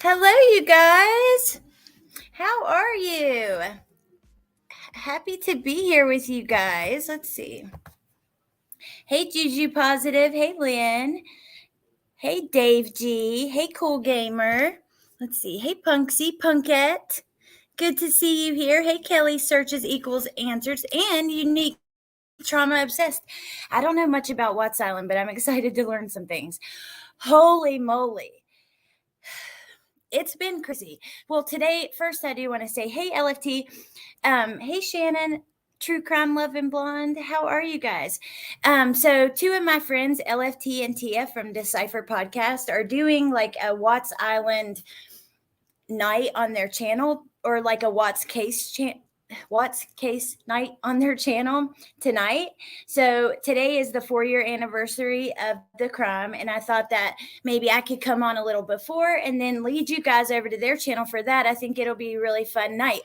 Hello, you guys. How are you? Happy to be here with you guys. Let's see. Hey, Juju Positive. Hey, Lynn. Hey, Dave G. Hey, Cool Gamer. Let's see. Hey, Punksy Punkette. Good to see you here. Hey, Kelly Searches Equals Answers and Unique Trauma Obsessed. I don't know much about Watts Island, but I'm excited to learn some things. Holy moly. It's been crazy. Well, today, first, I do want to say, hey, LFT. Hey, Shannon, True Crime Love and Blonde. How are you guys? So, two of my friends, LFT and Tia from Decipher Podcast, are doing like a Watts Island night on their channel, or like a Watts Case night on their channel tonight. So today is the 4-year anniversary of the crime, and I thought that maybe I could come on a little before and then lead you guys over to their channel for that. I think it'll be a really fun night.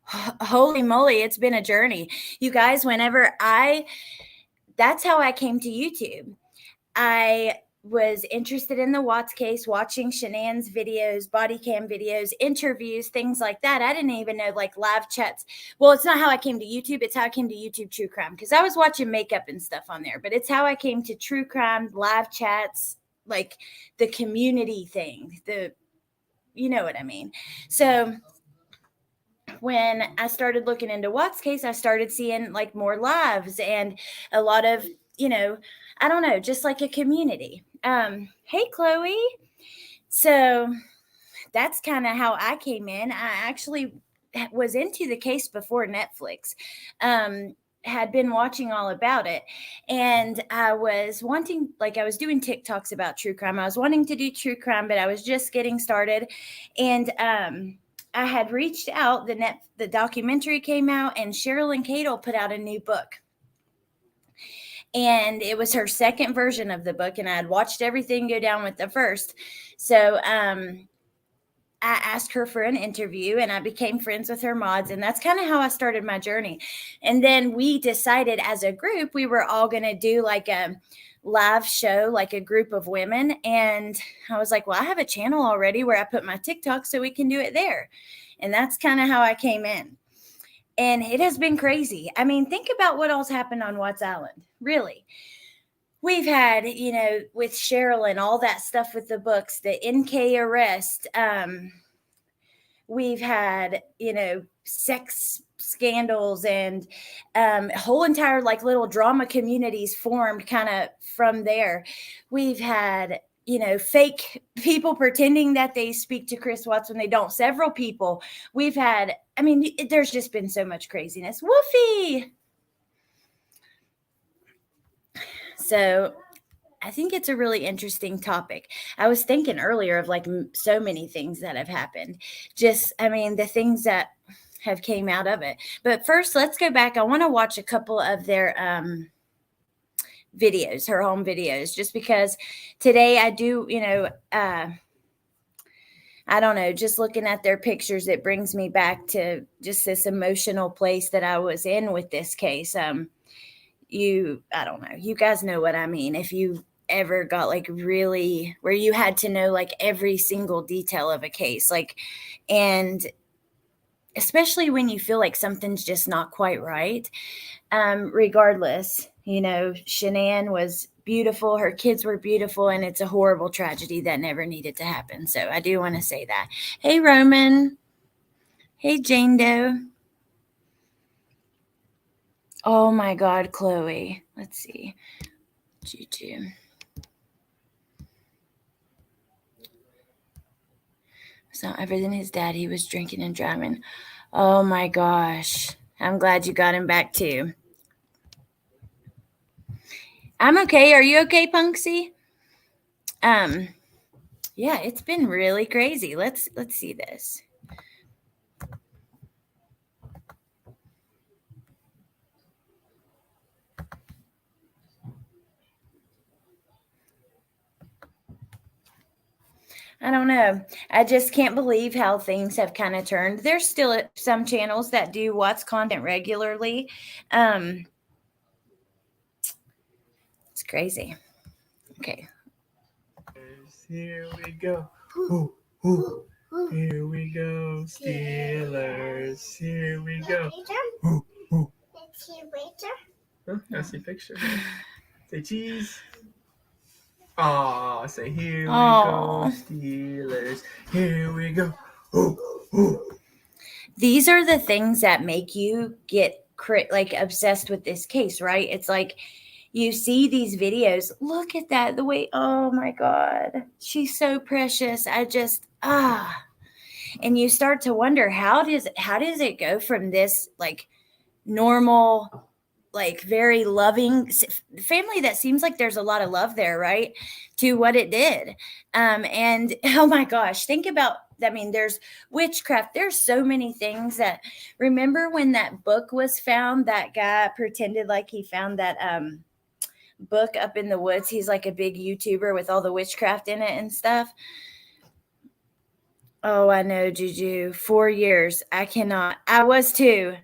Holy moly, it's been a journey, you guys. That's how I came to YouTube. I was interested in the Watts case, watching Shanann's videos, body cam videos, interviews, things like that. I didn't even know like live chats. Well, it's not how I came to YouTube. It's how I came to YouTube True Crime, because I was watching makeup and stuff on there. But it's how I came to True Crime, live chats, like the community thing. You know what I mean? So when I started looking into Watts case, I started seeing like more lives and a lot of, I don't know, just like a community. Hey, Chloe. So that's kind of how I came in. I actually was into the case before Netflix. Had been watching all about it, and I was wanting, like, I was doing TikToks about true crime. I was wanting to do true crime, but I was just getting started, and I had reached out. The documentary came out, and Sherilyn Cadle put out a new book. And it was her second version of the book, and I had watched everything go down with the first. So I asked her for an interview, and I became friends with her mods, and that's kind of how I started my journey. And then we decided as a group we were all going to do like a live show, like a group of women. And I was like, well, I have a channel already where I put my TikTok, so we can do it there. And that's kind of how I came in. And it has been crazy. I mean, think about what all's happened on Watts Island. Really. We've had, with Sherilyn, all that stuff with the books, the NK arrest. We've had, sex scandals and whole entire like little drama communities formed kind of from there. We've had, fake people pretending that they speak to Chris Watts when they don't. Several people. We've had, there's just been so much craziness. Woofy. So I think it's a really interesting topic. I was thinking earlier of like so many things that have happened. Just, the things that have came out of it. But first, let's go back. I want to watch a couple of their videos, her home videos, just because today I do, I don't know, just looking at their pictures, it brings me back to just this emotional place that I was in with this case. I don't know, you guys know what I mean. If you ever got like really where you had to know like every single detail of a case, like, and especially when you feel like something's just not quite right. Regardless, Shanann was beautiful, her kids were beautiful, and it's a horrible tragedy that never needed to happen. So I do want to say that. Hey, Roman. Hey, Jane Doe. Oh my God, Chloe. Let's see. Juju. It's not other than his dad. He was drinking and driving. Oh my gosh. I'm glad you got him back too. I'm okay. Are you okay, Punksy? Yeah, it's been really crazy. Let's see this. I don't know. I just can't believe how things have kind of turned. There's still some channels that do Watts content regularly. It's crazy. Okay. Here we go. Ooh, ooh. Here we go, Steelers. Here we go. Ooh, ooh. Huh? I see a picture. Say cheese. Aw, say here we go, Steelers. Here we go. Ooh, ooh. These are the things that make you get like obsessed with this case, right? It's like you see these videos. Look at that. The way, oh my God, she's so precious. And you start to wonder, how does it go from this like normal, like very loving family that seems like there's a lot of love there, right, to what it did. And oh my gosh, think about, I mean, there's witchcraft, there's so many things. That remember when that book was found, that guy pretended like he found that book up in the woods. He's like a big YouTuber with all the witchcraft in it and stuff. Oh, I know, Juju. 4 years. I cannot. I was too.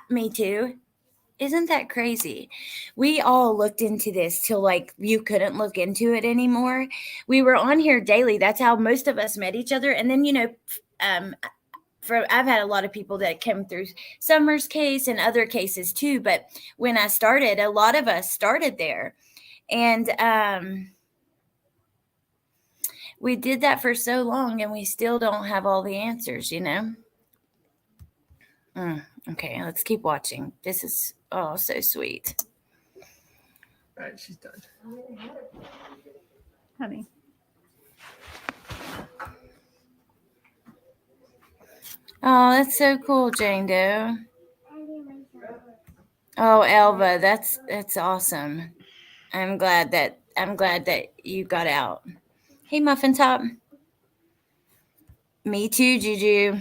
Me too. Isn't that crazy? We all looked into this till like you couldn't look into it anymore. We were on here daily. That's how most of us met each other. And then, I've had a lot of people that came through Summer's case and other cases too. But when I started, a lot of us started there. And we did that for so long, and we still don't have all the answers, Okay, let's keep watching. This is, so sweet. All right, she's done. Honey. Oh, that's so cool, Jane Doe. Oh, Elva, that's awesome. I'm glad that you got out. Hey, Muffin Top. Me too, Juju.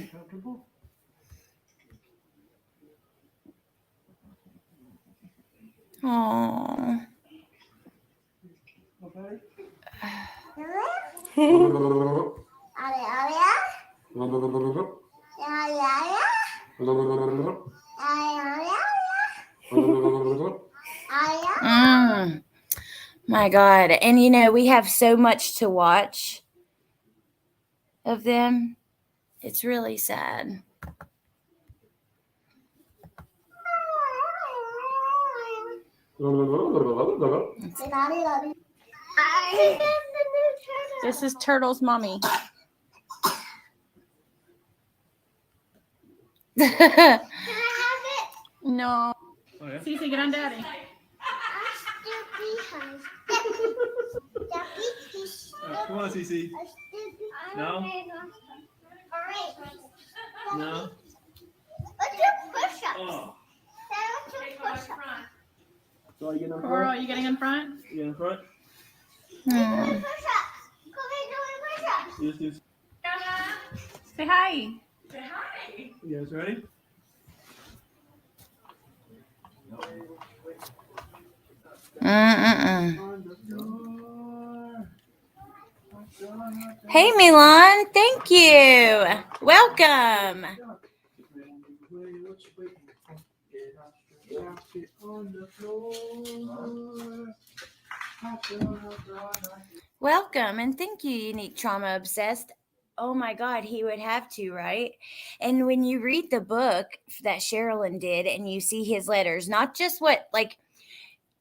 Oh. My God. And we have so much to watch of them. It's really sad. This is Turtle's mommy. Can I have it? No. Oh, yeah? Cece, get on Daddy. Come on, Cece. No? No? Let's do push-ups. Oh. Let's do push-ups. So are you getting in front? Coral, are you getting in front? You getting in front? Push-ups. Come here, doing push-ups. You just do... Say hi. Say hi. You guys ready? Hey, Milan. Thank you. Welcome. Welcome, and thank you, Unique Trauma Obsessed. Oh my God, he would have to, right? And when you read the book that Sherilyn did and you see his letters, not just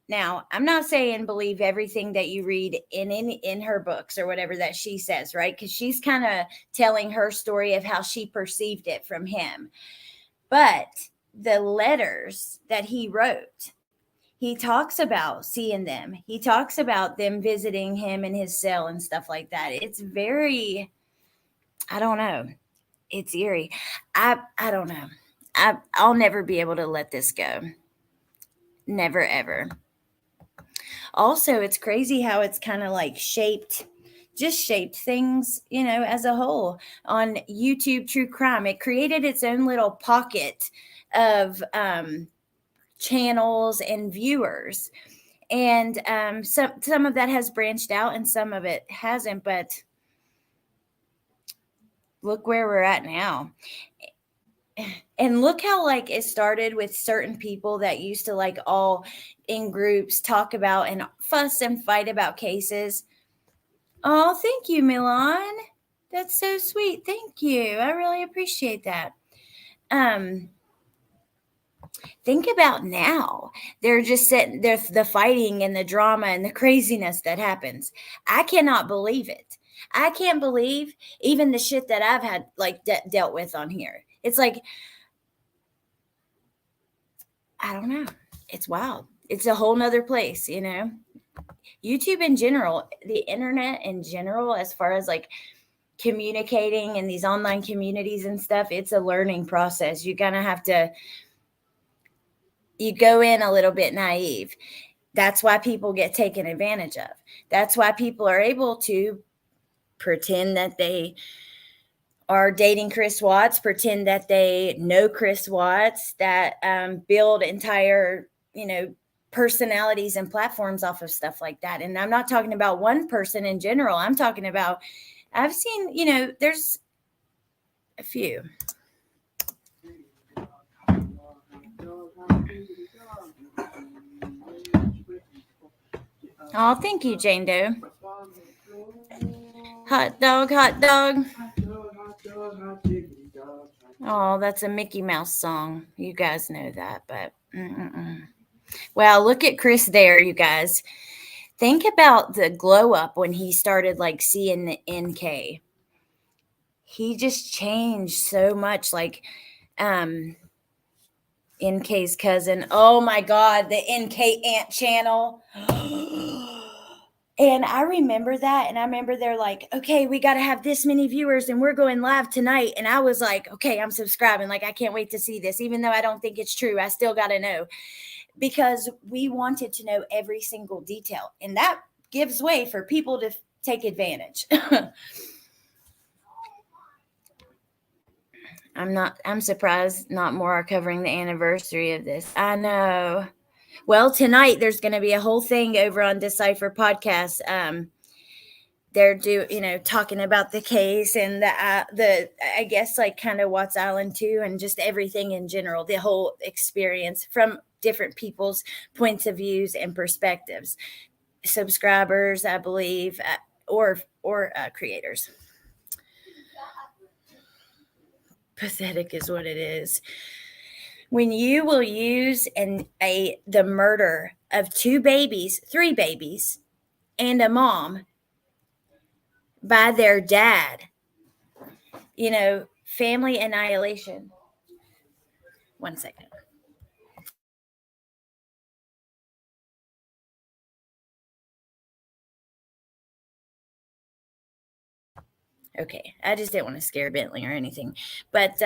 now, I'm not saying believe everything that you read in her books or whatever that she says, right? Because she's kind of telling her story of how she perceived it from him. But the letters that he wrote, he talks about seeing them. He talks about them visiting him in his cell and stuff like that. It's very, I don't know. It's eerie. I don't know. I'll never be able to let this go. Never, ever. Also, it's crazy how it's kind of like shaped things, as a whole on YouTube True Crime. It created its own little pocket of channels and viewers. And some of that has branched out and some of it hasn't, but look where we're at now. And look how it started with certain people that used to all in groups talk about and fuss and fight about cases. Oh, thank you, Milan. That's so sweet. Thank you. I really appreciate that. Think about now. They're just sitting there, the fighting and the drama and the craziness that happens. I cannot believe it. I can't believe even the shit that I've had like dealt with on here. It's like, I don't know. It's wild. It's a whole nother place, you know? YouTube in general, the internet in general, as far as like communicating in these online communities and stuff, it's a learning process. You're going to have to, you go in a little bit naive. That's why people get taken advantage of. That's why people are able to pretend that they are dating Chris Watts, pretend that they know Chris Watts, that build entire, personalities and platforms off of stuff like that. And I'm not talking about one person in general. I'm talking about, I've seen, there's a few. Oh, thank you, Jane Doe. Hot dog, hot dog. Oh, that's a Mickey Mouse song. You guys know that, but well, look at Chris there, you guys. Think about the glow up when he started like seeing the NK. He just changed so much, like NK's cousin. Oh my God, the NK Ant channel. And I remember that. And I remember they're like, okay, we got to have this many viewers and we're going live tonight. And I was like, okay, I'm subscribing. Like, I can't wait to see this. Even though I don't think it's true, I still got to know. Because we wanted to know every single detail. And that gives way for people to take advantage. I'm surprised not more are covering the anniversary of this. I know. Well, tonight there's going to be a whole thing over on Decipher Podcast. They're talking about the case and the I guess like kind of Watts Island too, and just everything in general, the whole experience from different people's points of views and perspectives, subscribers, I believe, or creators. Pathetic is what it is. When you will use the murder of 3 babies, and a mom by their dad, family annihilation. 1 second. Okay, I just didn't want to scare Bentley or anything. But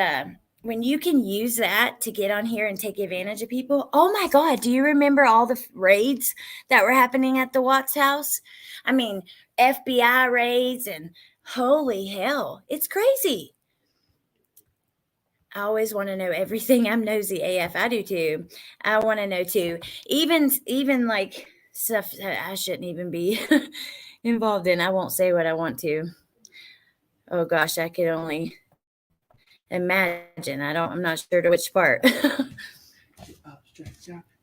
when you can use that to get on here and take advantage of people, oh my God, do you remember all the raids that were happening at the Watts house? I mean, FBI raids and holy hell, it's crazy. I always want to know everything. I'm nosy AF. I do too. I want to know too. Even like stuff that I shouldn't even be involved in. I won't say what I want to. Oh gosh, I could only imagine. I'm not sure to which part.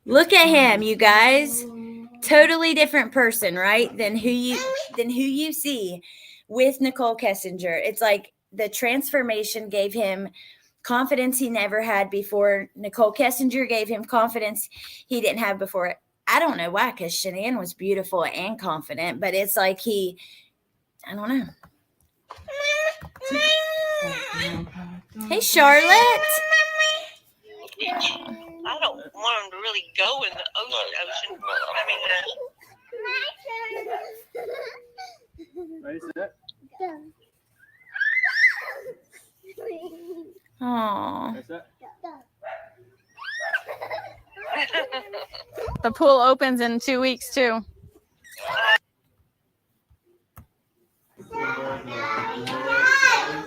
Look at him, you guys. Totally different person, right? Than who you see with Nicole Kessinger. It's like the transformation gave him confidence he never had before. Nicole Kessinger gave him confidence he didn't have before. I don't know why, because Shanann was beautiful and confident, but it's like I don't know. Hey, Charlotte. I don't want him to really go in the ocean. Ready, set. Aww. The pool opens in 2 weeks too.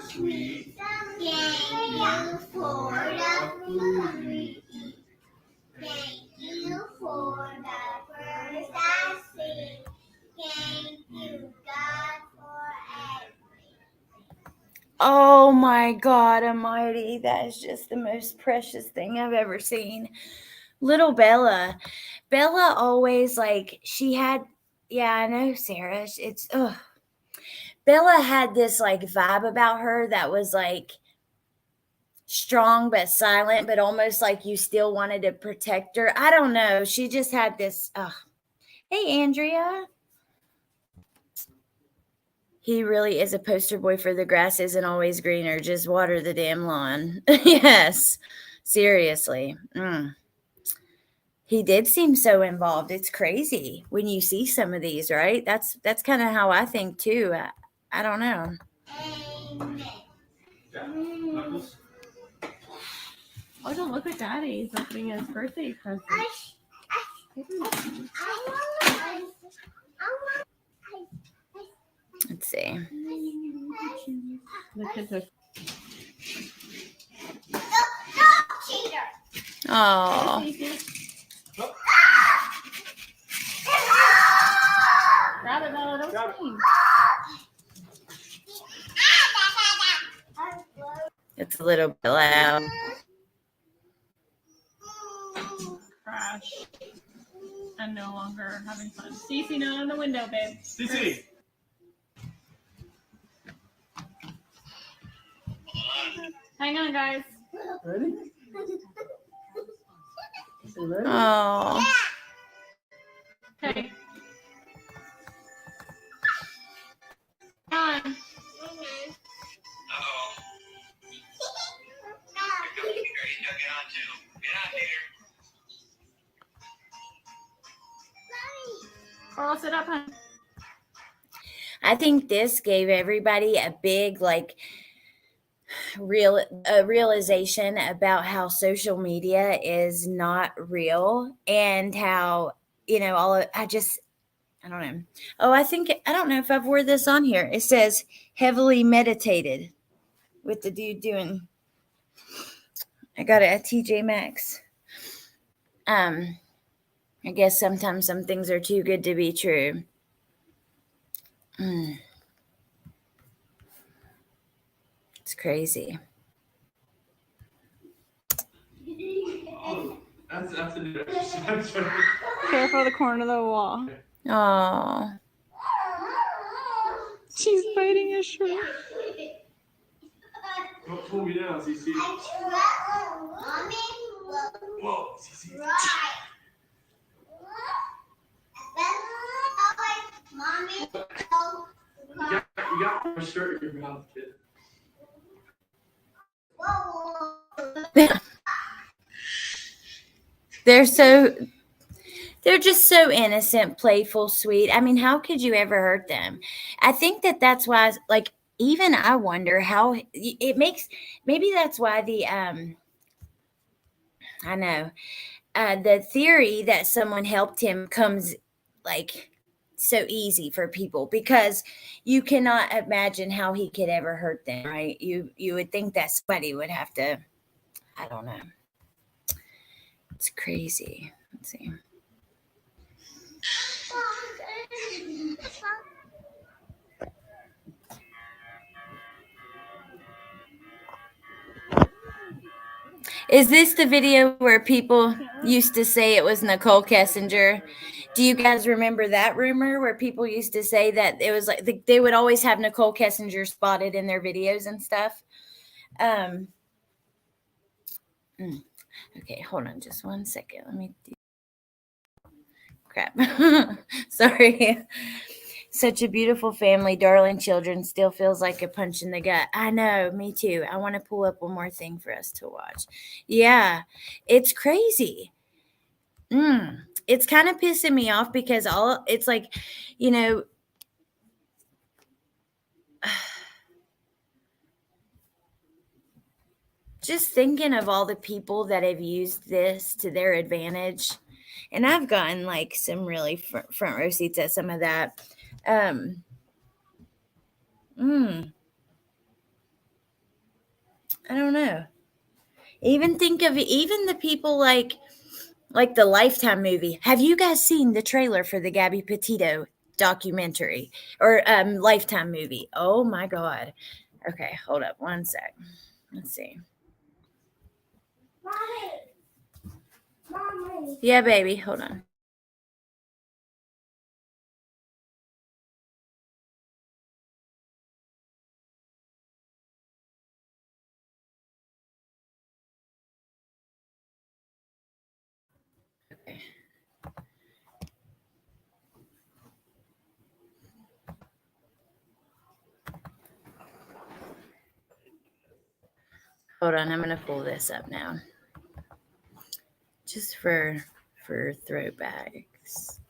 Sweet. Thank you for the food we eat. Thank you for the birds I see. Thank you, God, for everything. Oh my God Almighty. That is just the most precious thing I've ever seen. Little Bella. Bella always she had, yeah, I know, Sarah. Bella had this like vibe about her that was like strong but silent, but almost like you still wanted to protect her. I don't know. She just had this. Hey, Andrea. He really is a poster boy for the grass isn't always greener. Just water the damn lawn. Yes, seriously. He did seem so involved. It's crazy when you see some of these, right? That's kind of how I think too. I don't know. Oh, don't look at Daddy. He's opening his birthday present. Let's see. The kids are. Oh, Grab it, Bella. Don't scream. it's a little bit loud. Crash. I'm no longer having fun. Cece, not on the window, babe. Cece. Hang on, guys. Ready? You ready? Oh, Okay. On. Uh-oh. Here he's gonna get on too. Get out here. Coral, sit up, hon. I think this gave everybody a big like realization about how social media is not real and how I don't know. Oh, I don't know if I've wore this on here. It says heavily meditated with the dude doing. I got it at TJ Maxx. I guess sometimes some things are too good to be true. It's crazy. That's a new exercise. Careful of the corner of the wall. Oh, She's biting his shirt. Don't pull me down, Cece. Whoa, Cece. You got a shirt in your mouth, kid. they're just so innocent, playful, sweet. I mean, how could you ever hurt them? I think that's why, like, even I wonder how it makes. Maybe that's why I know the theory that someone helped him comes like so easy for people because you cannot imagine how he could ever hurt them, right? You would think that somebody would have to. I don't know. It's crazy. Let's see. Is this the video where people used to say it was Nicole Kessinger? Do you guys remember that rumor where people used to say that it was like they would always have Nicole Kessinger spotted in their videos and stuff? Okay, hold on just 1 second. Let me do crap. Sorry. Such a beautiful family, darling children, still feels like a punch in the gut. I know, me too. I want to pull up one more thing for us to watch. Yeah, it's crazy. It's kind of pissing me off because it's like, just thinking of all the people that have used this to their advantage. And I've gotten like some really front row seats at some of that. I don't know. Even think of even the people like the Lifetime movie. Have you guys seen the trailer for the Gabby Petito documentary or Lifetime movie? Oh my God. Okay, hold up 1 sec. Let's see. Mommy. Yeah, baby. Hold on. Hold on, I'm gonna pull this up now. Just for throwbacks.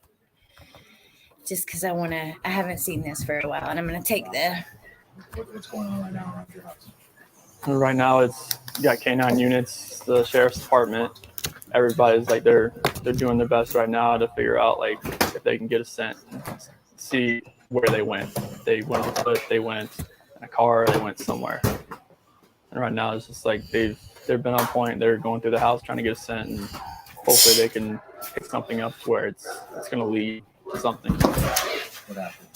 Just because I haven't seen this for a while, and I'm gonna take What's going on right now around your house? Right now, you got K9 units, the sheriff's department. Everybody's like they're doing their best right now to figure out like if they can get a scent, see where they went. They went on foot, they went in a car, they went somewhere. And right now, it's just like they've been on point. They're going through the house trying to get a scent, and hopefully they can pick something up to where it's going to lead to something. What happened?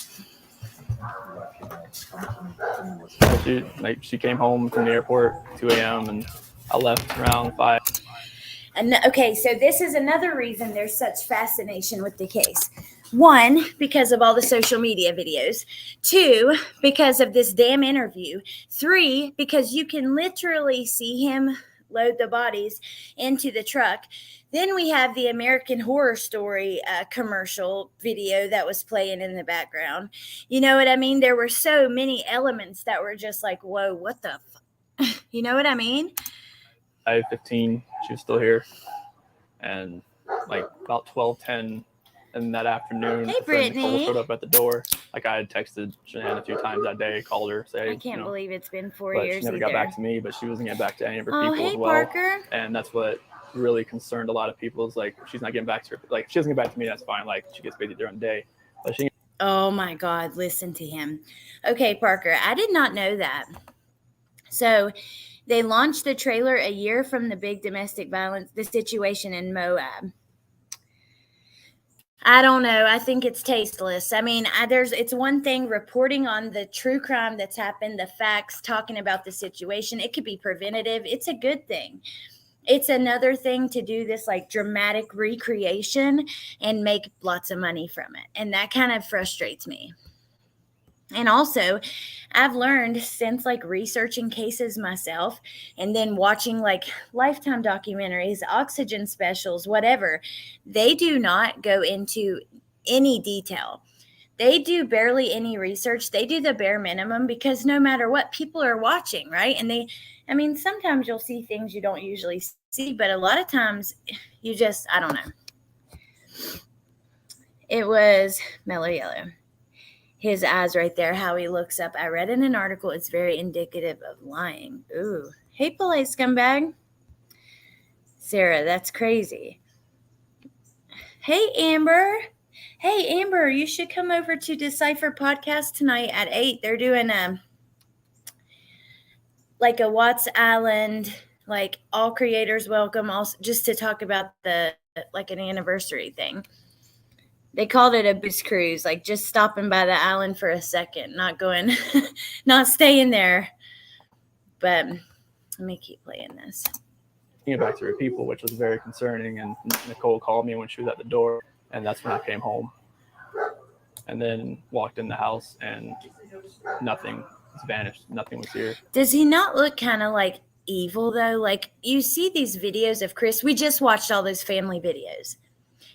She came home from the airport 2 a.m. and I left around 5. And okay, so this is another reason there's such fascination with the case. 1, because of all the social media videos. 2, because of this damn interview. 3, because you can literally see him load the bodies into the truck. Then we have the American Horror Story commercial video that was playing in the background. You know what I mean? There were so many elements that were just like, whoa, what the fuck? You know what I mean? 5:15, she was still here. And like about 12:10 in that afternoon, Hey, Brittany. Nicole showed up at the door. Like I had texted Shanann a few times that day, called her, say, I can't believe it's been 4 but years she never either. got back to me, but she wasn't getting back to any of her Oh, people hey, as well. Parker. And that's what really concerned a lot of people is like, she's not getting back to her. Like, if she doesn't get back to me, that's fine. Like, she gets busy during the day. But she Oh my God, listen to him. Okay, Parker, I did not know that. So they launched the trailer a year from the big domestic violence, the situation in Moab. I don't know. I think it's tasteless. I mean, it's one thing reporting on the true crime that's happened, the facts, talking about the situation. It could be preventative. It's a good thing. It's another thing to do this like dramatic recreation and make lots of money from it. And that kind of frustrates me. And also, I've learned since like researching cases myself and then watching like Lifetime documentaries, Oxygen specials, whatever, they do not go into any detail. They do barely any research. They do the bare minimum because no matter what, people are watching, right? And sometimes you'll see things you don't usually see, but a lot of times you just, I don't know. It was Mellow Yellow. His eyes right there, how he looks up. I read in an article, it's very indicative of lying. Ooh. Hey, polite scumbag. Sarah, that's crazy. Hey, Amber. Hey, Amber, you should come over to Decipher Podcast tonight at 8. They're doing like a Watts Island, like all creators welcome, also just to talk about like an anniversary thing. They called it a booze cruise, like just stopping by the island for a second, not going, not staying there. But let me keep playing this. get back to her people, which was very concerning. And Nicole called me when she was at the door, and that's when I came home. And then walked in the house, and nothing was vanished. Nothing was here. Does he not look kind of like evil, though? Like, you see these videos of Chris. We just watched all those family videos.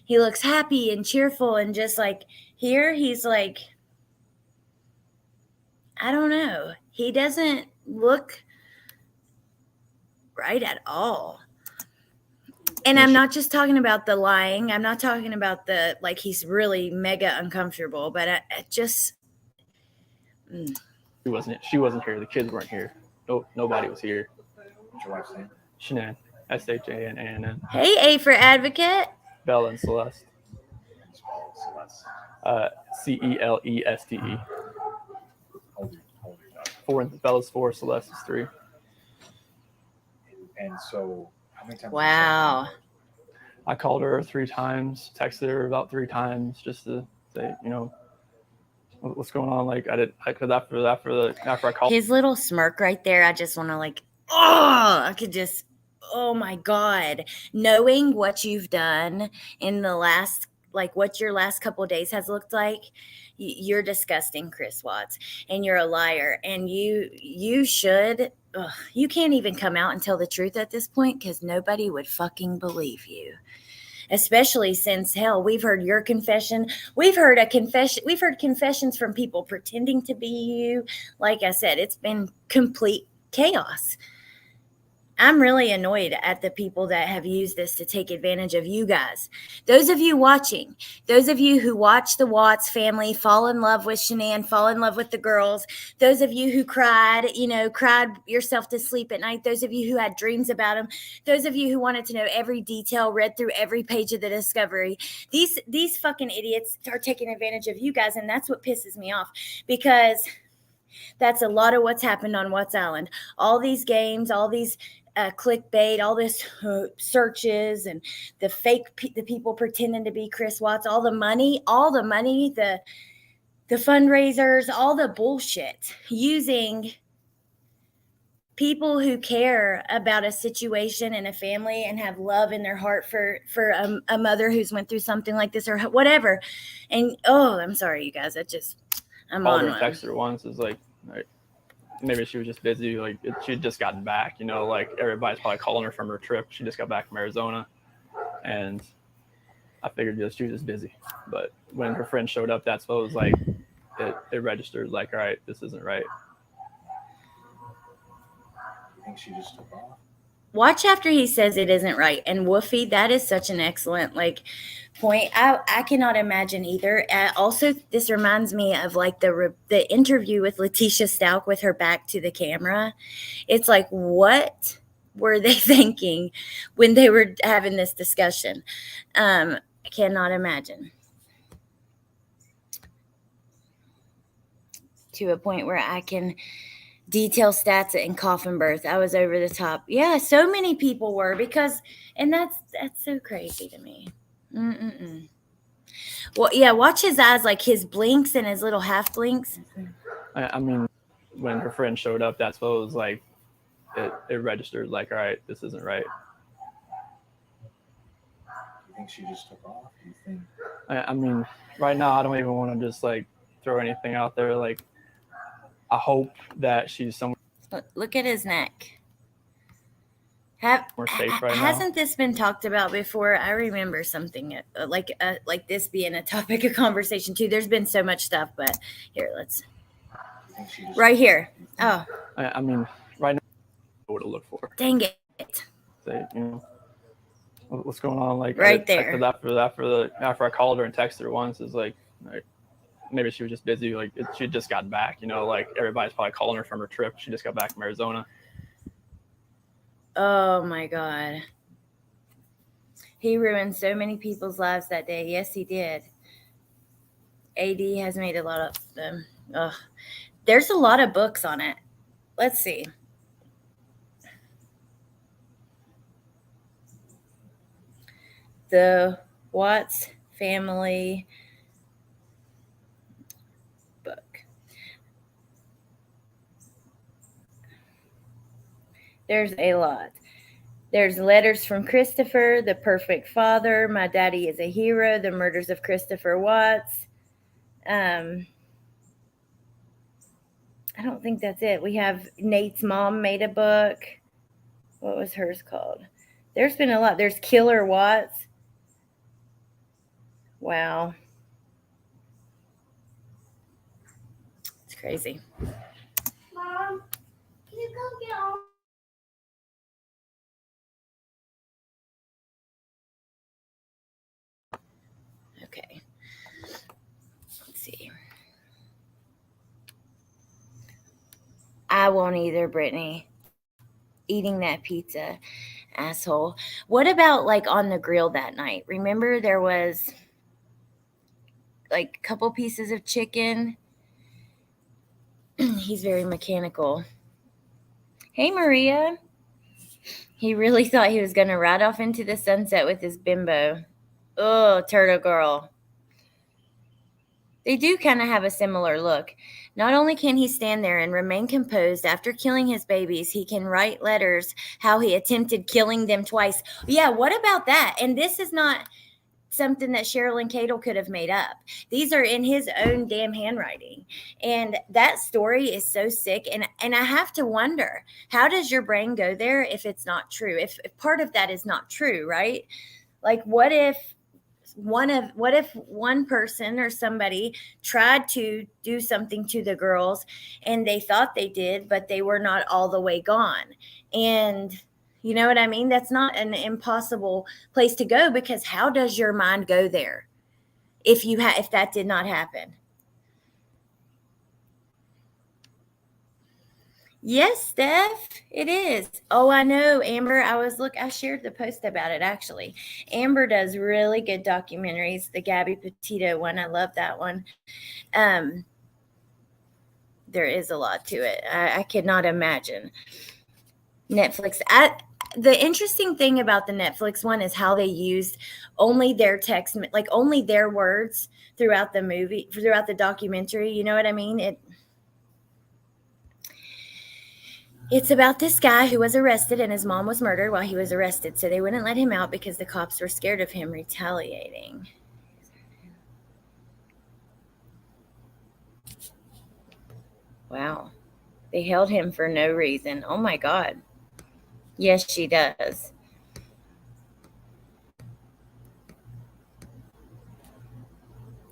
He looks happy and cheerful, and just like here, he's like, I don't know. He doesn't look right at all. And I'm not just talking about the lying. I'm not talking about the, like, he's really mega uncomfortable, but I just. She wasn't here. The kids weren't here. Nobody was here. What's your wife's name? Shanann. SHANANN. Hey, A for advocate. Bella and Celeste. Celeste. CELESTE. Hold your daughter. 4, Bella's 4, Celeste is 3. And so, how many times? Wow. I called her 3 times, texted her about 3 times just to say, what's going on. Like because after I called. His little smirk right there, I just want to like, I could just, oh my God. Knowing what you've done in the last, like what your last couple of days has looked like, you're disgusting, Chris Watts, and you're a liar. And you should, you can't even come out and tell the truth at this point because nobody would fucking believe you. Especially since, hell, we've heard your confession. We've heard confessions from people pretending to be you. Like I said, it's been complete chaos. I'm really annoyed at the people that have used this to take advantage of you guys. Those of you watching, those of you who watch the Watts family fall in love with Shanann, fall in love with the girls, those of you who cried yourself to sleep at night, those of you who had dreams about them, those of you who wanted to know every detail, read through every page of the Discovery, these fucking idiots are taking advantage of you guys, and that's what pisses me off, because that's a lot of what's happened on Watts Island. All these games, all these clickbait, all this searches, and the the people pretending to be Chris Watts, all the money, the fundraisers, all the bullshit, using people who care about a situation and a family and have love in their heart for a mother who's went through something like this or whatever. And I'm sorry, you guys. I'm Called on her one. and texted her once. Is like maybe she was just busy. Like she'd just gotten back. Like everybody's probably calling her from her trip. She just got back from Arizona, and I figured she was just busy. But when her friend showed up, that's what it was like. It registered like, all right, this isn't right. I think she just took off. Watch after he says it isn't right. And Woofy, that is such an excellent point. I cannot imagine either. Also, this reminds me of the interview with Letitia Stalk with her back to the camera. It's like, what were they thinking when they were having this discussion? I cannot imagine. To a point where I can detail stats in coffin birth. I was over the top. Yeah, so many people were, and that's so crazy to me. Well, yeah, watch his eyes, like his blinks and his little half blinks. I mean, when her friend showed up, that's what it was like. It registered like, all right, this isn't right. You think she just took off? You think? I mean, right now, I don't even want to just throw anything out there. I hope that she's somewhere. Look at his neck. More safe right now. Hasn't this been talked about before? I remember something like this being a topic of conversation too. There's been so much stuff, but here, let's. Right here. Oh. I mean, right now, what to look for. Dang it. Say, what's going on? Right there. After I called her and texted her once, is like maybe she was just busy. She'd just gotten back. Everybody's probably calling her from her trip. She just got back from Arizona. Oh my God. He ruined so many people's lives that day. Yes, he did. AD has made a lot of them. Ugh. There's a lot of books on it. Let's see. The Watts family book. There's a lot. There's Letters from Christopher, The Perfect Father, My Daddy is a Hero, The Murders of Christopher Watts. I don't think that's it. We have Nate's mom made a book. What was hers called? There's been a lot. There's Killer Watts. Wow. It's crazy. Mom, can you go get all? Okay. Let's see. I won't either, Brittany. Eating that pizza, asshole. What about on the grill that night? Remember there was a couple pieces of chicken. He's very mechanical. Hey, Maria. He really thought he was going to ride off into the sunset with his bimbo. Oh, turtle girl. They do kind of have a similar look. Not only can he stand there and remain composed after killing his babies, he can write letters how he attempted killing them twice. Yeah, what about that? And this is not something that Sherilyn Cadle could have made up. These are in his own damn handwriting. And that story is so sick. And I have to wonder, how does your brain go there if it's not true? If part of that is not true, right? What if one person or somebody tried to do something to the girls and they thought they did, but they were not all the way gone. And You know what I mean? That's not an impossible place to go, because how does your mind go there if that did not happen? Yes, Steph, it is. Oh, I know, Amber. I shared the post about it actually. Amber does really good documentaries. The Gabby Petito one, I love that one. There is a lot to it. I could not imagine. Netflix. The interesting thing about the Netflix one is how they used only their text, like only their words throughout the movie, throughout the documentary. You know what I mean? It's about this guy who was arrested and his mom was murdered while he was arrested. So they wouldn't let him out because the cops were scared of him retaliating. Wow. They held him for no reason. Oh my God. Yes, she does.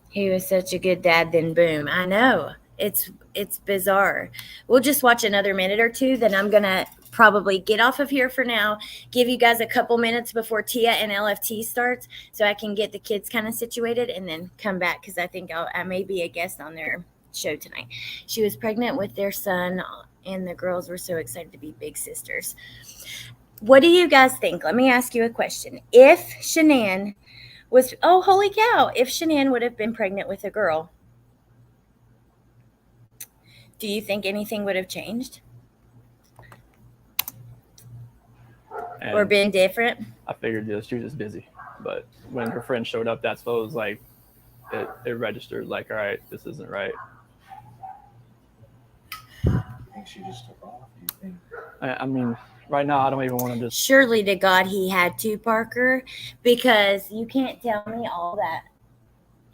He was such a good dad, then boom. I know. It's bizarre. We'll just watch another minute or two, then I'm going to probably get off of here for now, give you guys a couple minutes before Tia and LFT starts so I can get the kids kind of situated and then come back, because I think I may be a guest on their show tonight. She was pregnant with their son, and the girls were so excited to be big sisters. What do you guys think? Let me ask you a question. If Shanann was, oh, holy cow, if Shanann would have been pregnant with a girl, do you think anything would have changed? And or been different? I figured she was just busy. But when her friend showed up, that's what it was like. It registered like, all right, this isn't right. You think she just took off? Do you think? I mean, right now, I don't even want to just. Surely to God he had to, Parker, because you can't tell me all that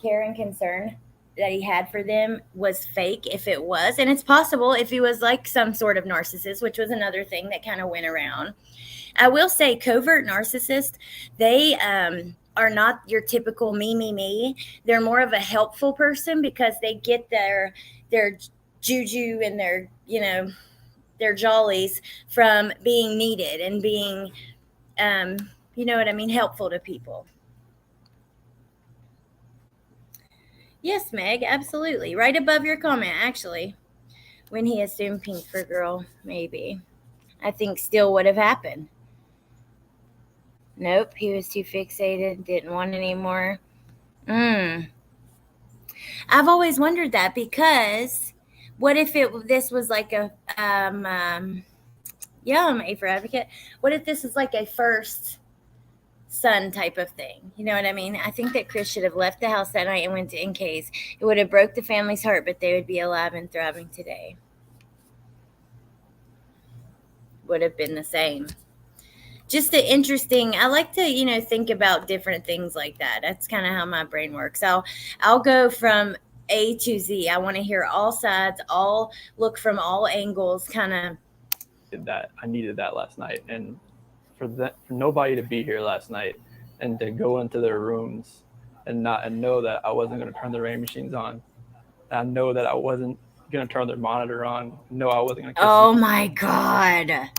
care and concern that he had for them was fake if it was. And it's possible if he was like some sort of narcissist, which was another thing that kind of went around. I will say covert narcissists, they are not your typical me. They're more of a helpful person because they get their juju and their, their jollies from being needed and being, you know what I mean, helpful to people. Yes, Meg, absolutely. Right above your comment, actually. When he assumed pink for girl, maybe. I think still would have happened. Nope, he was too fixated, didn't want any more. I've always wondered that, because what if this was like a, I'm A for advocate. What if this is like a first son type of thing? You know what I mean? I think that Chris should have left the house that night and went to NK's. It would have broke the family's heart, but they would be alive and thriving today. Would have been the same. Just the interesting, I like to, think about different things like that. That's kind of how my brain works. I'll go from A to Z. I want to hear all sides, all look from all angles, kind of. That I needed that last night, and for nobody to be here last night and to go into their rooms and know that I wasn't going to turn the rain machines on. I know that I wasn't going to turn their monitor on. No, I wasn't going to. Oh my God.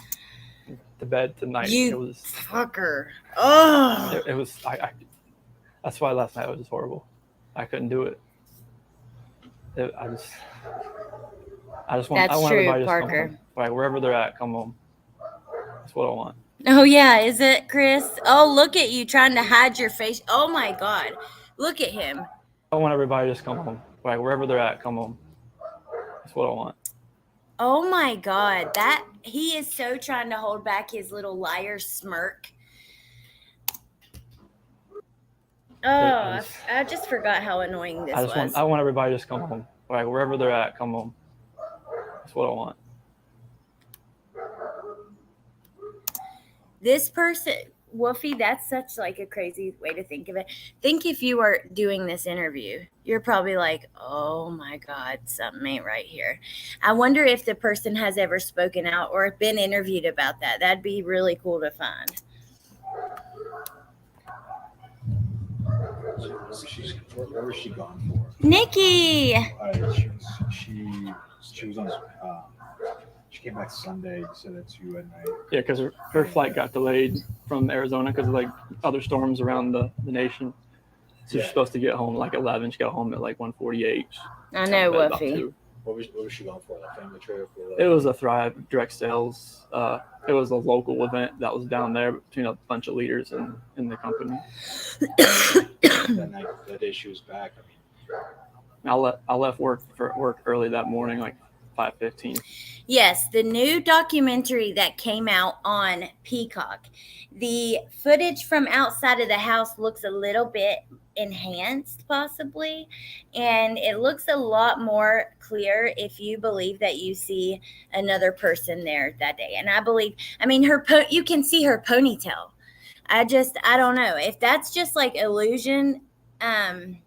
To bed tonight. You it was fucker. Oh. It was. I that's why last night was just horrible. I couldn't do it. I just want. That's I want true, everybody to Parker. come home. Like wherever they're at, come home. That's what I want. Oh yeah, is it, Chris? Oh, look at you trying to hide your face. Oh my God, look at him. I want everybody to just come home. Like wherever they're at, come home. That's what I want. Oh my God, that he is so trying to hold back his little liar smirk. Oh, I just forgot how annoying this was. I want everybody to just come home. Like wherever they're at, come home. That's what I want. This person, Woofy, that's such like a crazy way to think of it. Think if you were doing this interview, you're probably like, oh my God, something ain't right here. I wonder if the person has ever spoken out or been interviewed about that. That'd be really cool to find. Where was she gone for? Nikki! She was on. She came back Sunday, so that's you and I. Yeah, because her flight got delayed from Arizona because of like other storms around the nation. So Yeah. she's supposed to get home like 11. She got home at like 1:48. I know, But about Woofy. 2. What was she going for? Like family trip? Or like, It was a Thrive direct sales. It was a local event that was down there between a bunch of leaders in the company. that day she was back. I mean, I left work early that morning, like 5:15. Yes, the new documentary that came out on Peacock. The footage from outside of the house looks a little bit enhanced, possibly, and it looks a lot more clear if you believe that you see another person there that day. And I mean, you can see her ponytail. I don't know if that's just like illusion.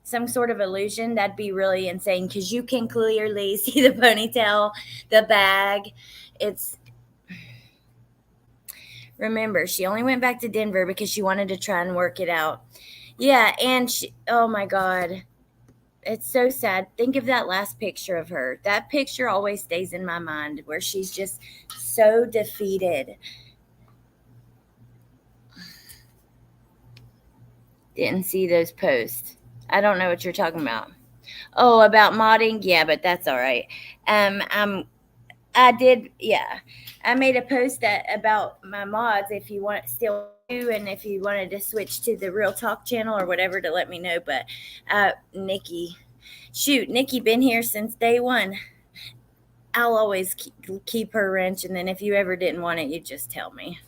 Some sort of illusion, that'd be really insane because you can clearly see the ponytail, the bag. Remember, she only went back to Denver because she wanted to try and work it out. Yeah, and oh my God, it's so sad. Think of that last picture of her. That picture always stays in my mind where she's just so defeated. Didn't see those posts. I don't know what you're talking about. Oh, about modding? Yeah, but that's all right. I did, yeah. I made a post about my mods if you want still do, and if you wanted to switch to the Real Talk channel or whatever to let me know. But Nikki been here since day one. I'll always keep her wrench, and then if you ever didn't want it, you just tell me.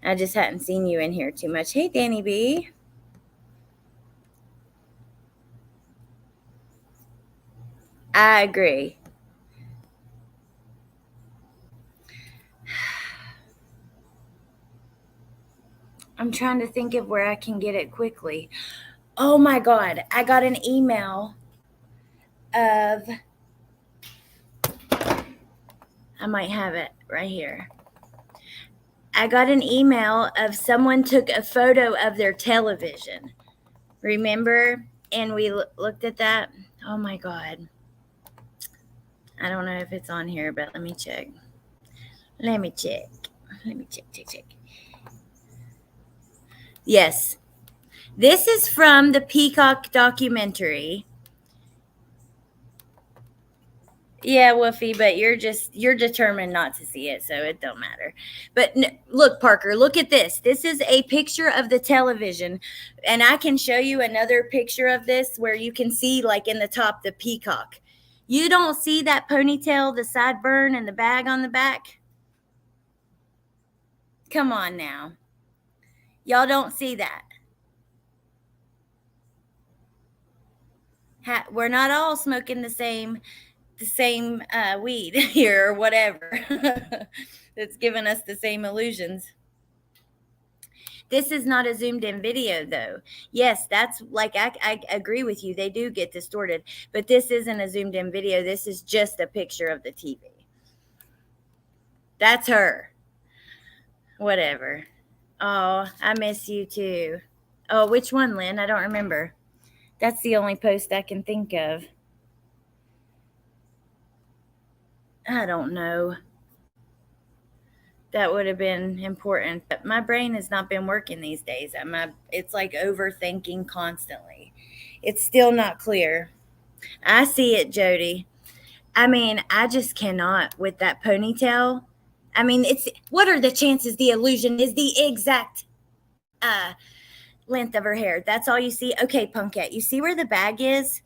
I just hadn't seen you in here too much. Hey, Danny B. I agree. I'm trying to think of where I can get it quickly. Oh my God. I got an email I might have it right here. I got an email of someone took a photo of their television. Remember? And we looked at that. Oh my God. I don't know if it's on here, but let me check. Check. Yes. This is from the Peacock documentary. Yeah, Woofy, but you're determined not to see it, so it don't matter. But look, Parker, look at this. This is a picture of the television, and I can show you another picture of this where you can see, like in the top, the peacock. You don't see that ponytail, the sideburn, and the bag on the back? Come on now. Y'all don't see that. We're not all smoking the same weed here or whatever that's giving us the same illusions. This is not a zoomed in video though. Yes, that's like, I agree with you. They do get distorted, but this isn't a zoomed in video. This is just a picture of the TV. That's her. Whatever. Oh, I miss you too. Oh, which one, Lynn? I don't remember. That's the only post I can think of. I don't know. That would have been important. But my brain has not been working these days. It's like overthinking constantly. It's still not clear. I see it, Jody. I mean, I just cannot with that ponytail. I mean, what are the chances the illusion is the exact length of her hair? That's all you see. Okay, Punkette, you see where the bag is?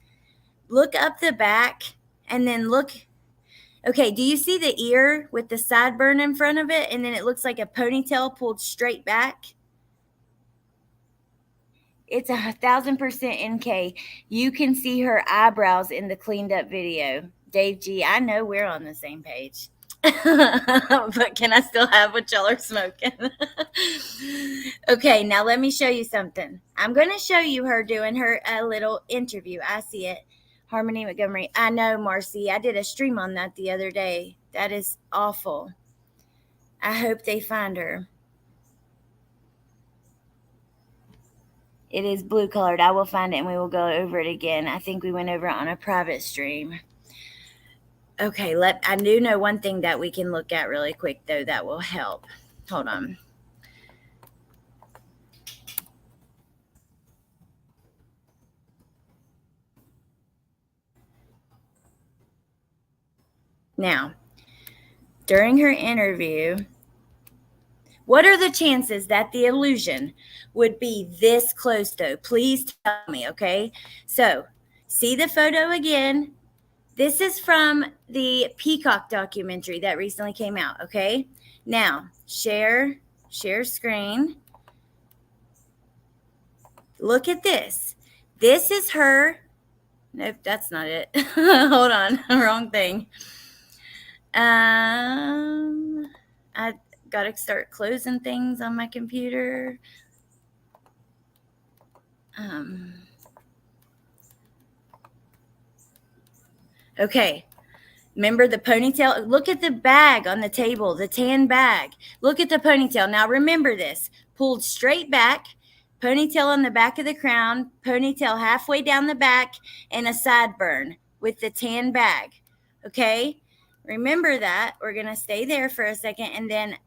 Look up the back and then look. Okay, do you see the ear with the sideburn in front of it? And then it looks like a ponytail pulled straight back. It's 1,000% NK. You can see her eyebrows in the cleaned up video. Dave G, I know we're on the same page. But can I still have what y'all are smoking? Okay, now let me show you something. I'm going to show you her doing her little interview. I see it. Harmony Montgomery. I know, Marcy. I did a stream on that the other day. That is awful. I hope they find her. It is blue colored. I will find it and we will go over it again. I think we went over it on a private stream. Okay, I do know one thing that we can look at really quick, though, that will help. Hold on. Now, during her interview, what are the chances that the illusion would be this close, though? Please tell me, okay? So, see the photo again. This is from the Peacock documentary that recently came out, okay? Now, share screen. Look at this. This is her. Nope, that's not it. Hold on, wrong thing. I gotta start closing things on my computer. Okay. Remember the ponytail? Look at the bag on the table, the tan bag. Look at the ponytail. Now remember this. Pulled straight back, ponytail on the back of the crown, ponytail halfway down the back, and a sideburn with the tan bag. Okay? Remember that. We're going to stay there for a second, and then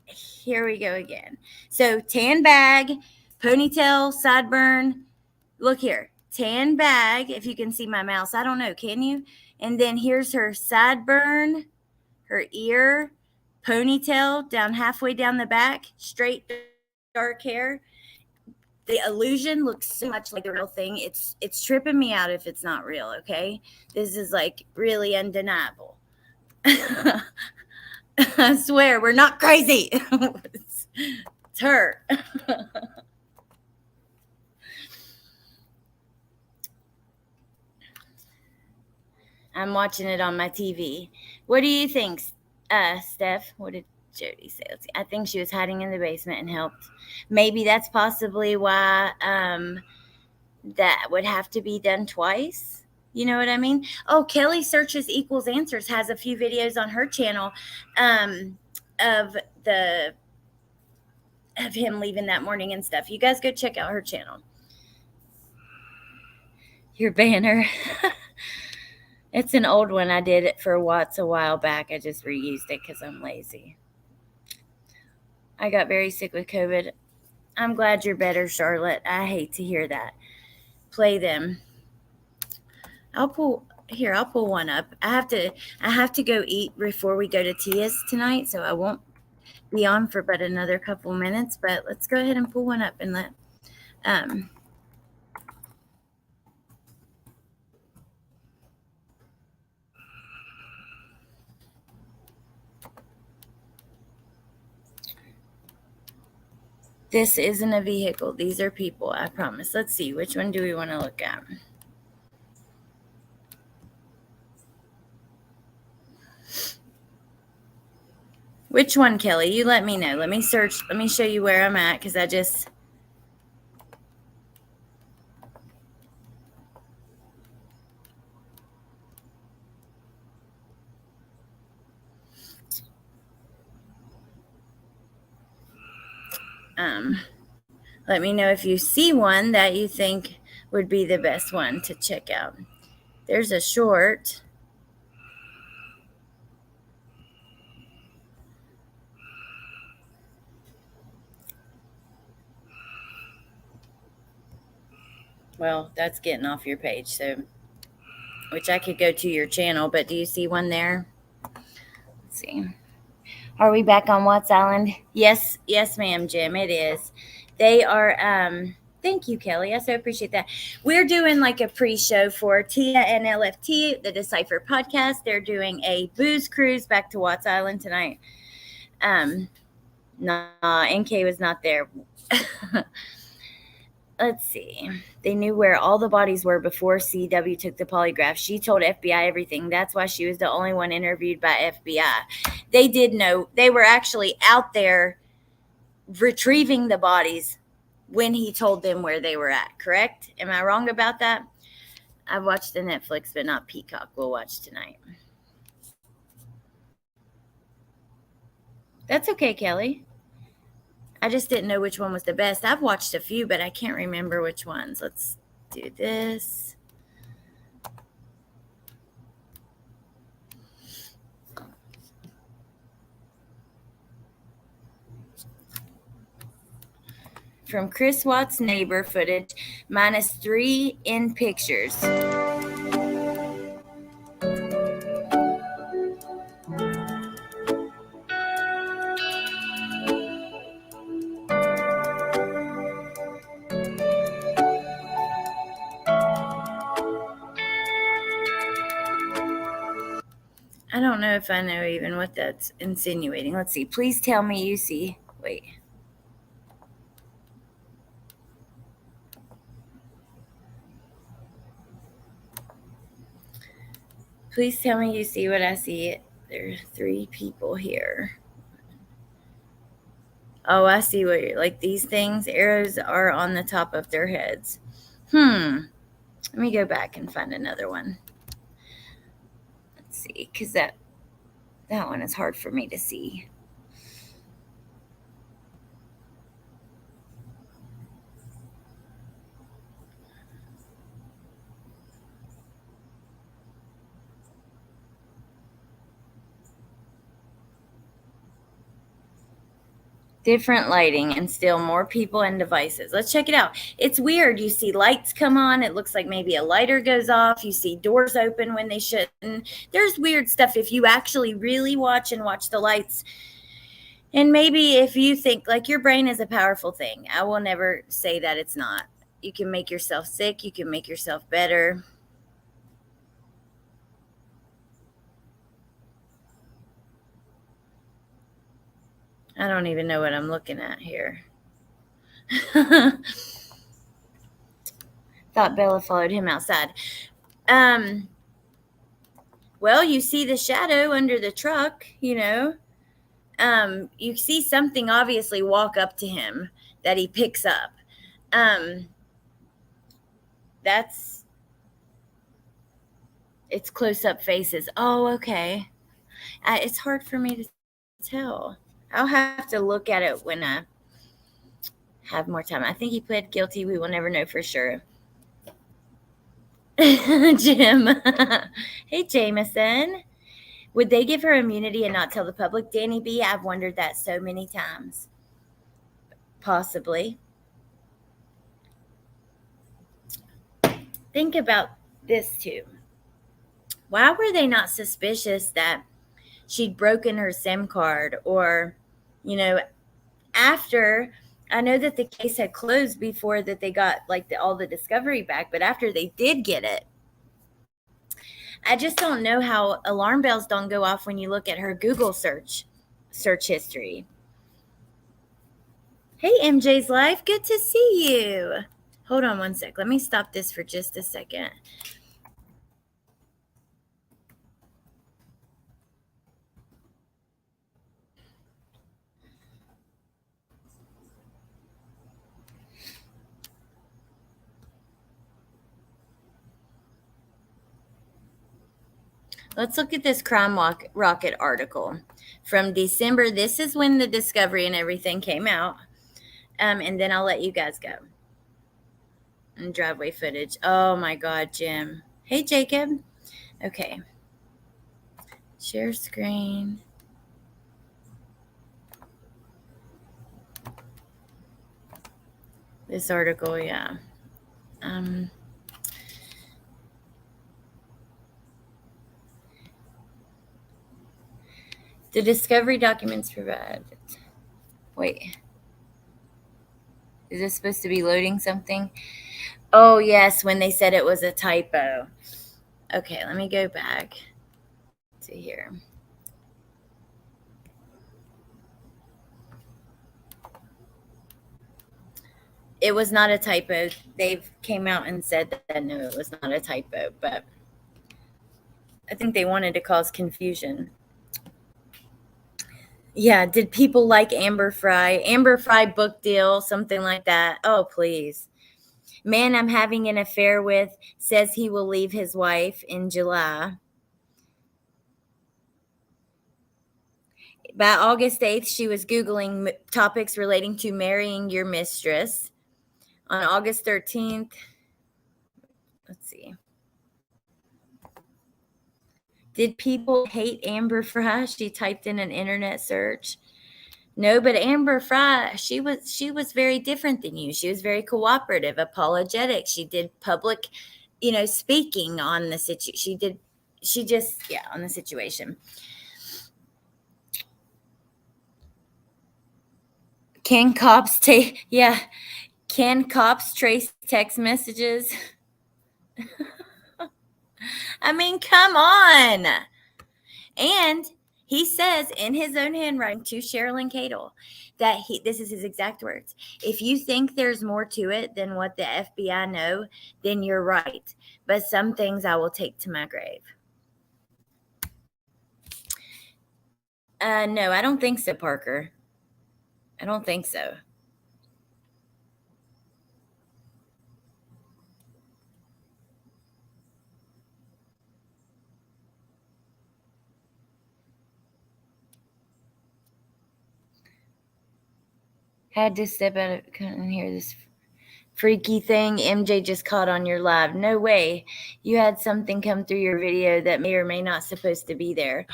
here we go again. So tan bag, ponytail, sideburn. Look here. Tan bag, if you can see my mouse. I don't know. Can you? And then here's her sideburn, her ear, ponytail down halfway down the back, straight dark hair. The illusion looks so much like the real thing. It's tripping me out if it's not real, okay? This is like really undeniable. I swear, we're not crazy. It's her. I'm watching it on my TV. What do you think, Steph? What did Jody say? Let's see. I think she was hiding in the basement and helped. Maybe that's possibly why that would have to be done twice. You know what I mean? Oh, Kelly Searches Equals Answers has a few videos on her channel of him leaving that morning and stuff. You guys go check out her channel. Your banner. It's an old one. I did it for Watts a while back. I just reused it because I'm lazy. I got very sick with COVID. I'm glad you're better, Charlotte. I hate to hear that. Play them. I'll pull one up. I have to go eat before we go to Tia's tonight, so I won't be on for but another couple minutes. But let's go ahead and pull one up and let This isn't a vehicle. These are people, I promise. Let's see. Which one do we want to look at? Which one, Kelly? You let me know. Let me search. Let me show you where I'm at because I just... let me know if you see one that you think would be the best one to check out. There's a short. Well, that's getting off your page, so which I could go to your channel, but do you see one there? Let's see. Are we back on Watts Island? Yes, ma'am, Jim, it is. They are, thank you, Kelly. I so appreciate that. We're doing like a pre-show for Tia and LFT, the Decipher podcast. They're doing a booze cruise back to Watts Island tonight. NK was not there. Let's see. They knew where all the bodies were before CW took the polygraph. She told FBI everything. That's why she was the only one interviewed by FBI. They did know. They were actually out there retrieving the bodies when he told them where they were at, correct? Am I wrong about that? I've watched the Netflix, but not Peacock. We'll watch tonight. That's okay, Kelly. I just didn't know which one was the best. I've watched a few, but I can't remember which ones. Let's do this. from Chris Watts' neighbor footage, minus 3 in pictures. I don't know if I know even what that's insinuating. Let's see. Please tell me you see. Wait. Please tell me you see what I see. There are 3 people here. Oh, I see what you're like. These things, arrows are on the top of their heads. Let me go back and find another one. Let's see, because that one is hard for me to see. Different lighting and still more people and devices. Let's check it out. It's weird. You see lights come on. It looks like maybe a lighter goes off. You see doors open when they shouldn't. There's weird stuff if you actually really watch the lights. And maybe if you think like your brain is a powerful thing, I will never say that it's not. You can make yourself sick. You can make yourself better. I don't even know what I'm looking at here. Thought Bella followed him outside. Well, you see the shadow under the truck, you know. You see something obviously walk up to him that he picks up. It's close-up faces. Oh, okay. It's hard for me to tell. I'll have to look at it when I have more time. I think he pled guilty. We will never know for sure. Jim. Hey, Jameson. Would they give her immunity and not tell the public? Danny B, I've wondered that so many times. Possibly. Think about this too. Why were they not suspicious that she'd broken her SIM card or, you know, after, I know that the case had closed before that they got like all the discovery back, but after they did get it, I just don't know how alarm bells don't go off when you look at her Google search history. Hey, MJ's Life, good to see you. Hold on one sec. Let me stop this for just a second. Let's look at this Crime Rocket article from December. This is when the discovery and everything came out. And then I'll let you guys go. And driveway footage. Oh, my God, Jim. Hey, Jacob. Okay. Share screen. This article, yeah. The discovery documents provided. Wait. Is this supposed to be loading something? Oh, yes, when they said it was a typo. Okay, let me go back to here. It was not a typo. They came out and said that no, it was not a typo, but I think they wanted to cause confusion. Yeah, did people like Amber Fry? Amber Fry book deal, something like that. Oh, please. Man I'm having an affair with says he will leave his wife in July. By August 8th, she was Googling topics relating to marrying your mistress. On August 13th, let's see. Did people hate Amber Fry? She typed in an internet search. No, but Amber Fry, she was very different than you. She was very cooperative, apologetic. She did public, speaking on the situation. On the situation. Can cops trace text messages? I mean, come on. And he says in his own handwriting to Sherilyn Cadle that this is his exact words. If you think there's more to it than what the FBI know, then you're right. But some things I will take to my grave. No, I don't think so, Parker. I don't think so. Had to step out and hear this freaky thing MJ just caught on your live. No way. You had something come through your video that may or may not supposed to be there.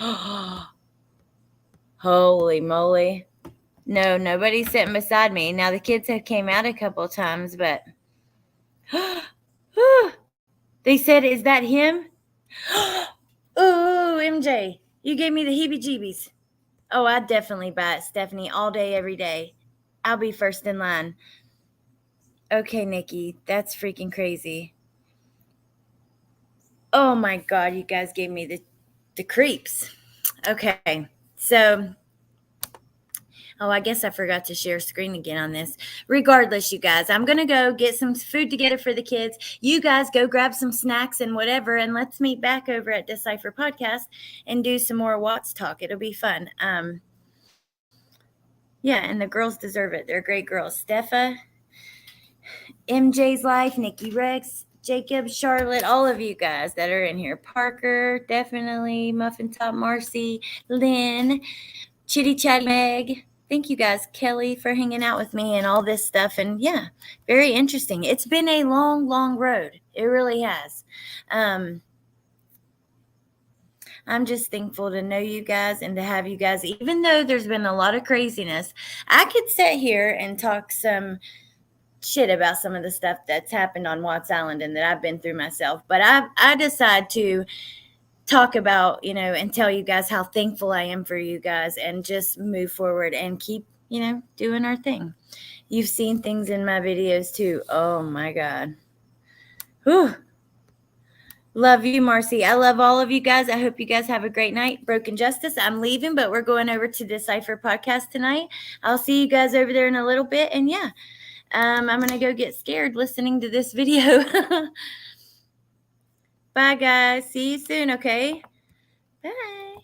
Holy moly. No, nobody's sitting beside me. Now the kids have came out a couple of times, but they said, is that him? Oh, MJ, you gave me the heebie-jeebies. Oh, I'd definitely buy it, Stephanie, all day, every day. I'll be first in line. Okay, Nikki, that's freaking crazy. Oh my God, you guys gave me the creeps. Okay, so, I guess I forgot to share screen again on this. Regardless, you guys, I'm going to go get some food together for the kids. You guys go grab some snacks and whatever, and let's meet back over at Decipher Podcast and do some more Watts talk. It'll be fun. Yeah, and the girls deserve it. They're great girls. Steffa, MJ's Life, Nikki Rex, Jacob, Charlotte, all of you guys that are in here. Parker, definitely. Muffin Top, Marcy, Lynn, Chitty Chat Meg. Thank you guys, Kelly, for hanging out with me and all this stuff. And yeah, very interesting. It's been a long, long road. It really has. I'm just thankful to know you guys and to have you guys, even though there's been a lot of craziness. I could sit here and talk some shit about some of the stuff that's happened on Watts Island and that I've been through myself. But I decide to talk about, and tell you guys how thankful I am for you guys and just move forward and keep, doing our thing. You've seen things in my videos too. Oh my God. Whew. Love you, Marcy. I love all of you guys. I hope you guys have a great night. Broken Justice, I'm leaving, but we're going over to Decipher Podcast tonight. I'll see you guys over there in a little bit. And yeah, I'm going to go get scared listening to this video. Bye, guys. See you soon, okay? Bye.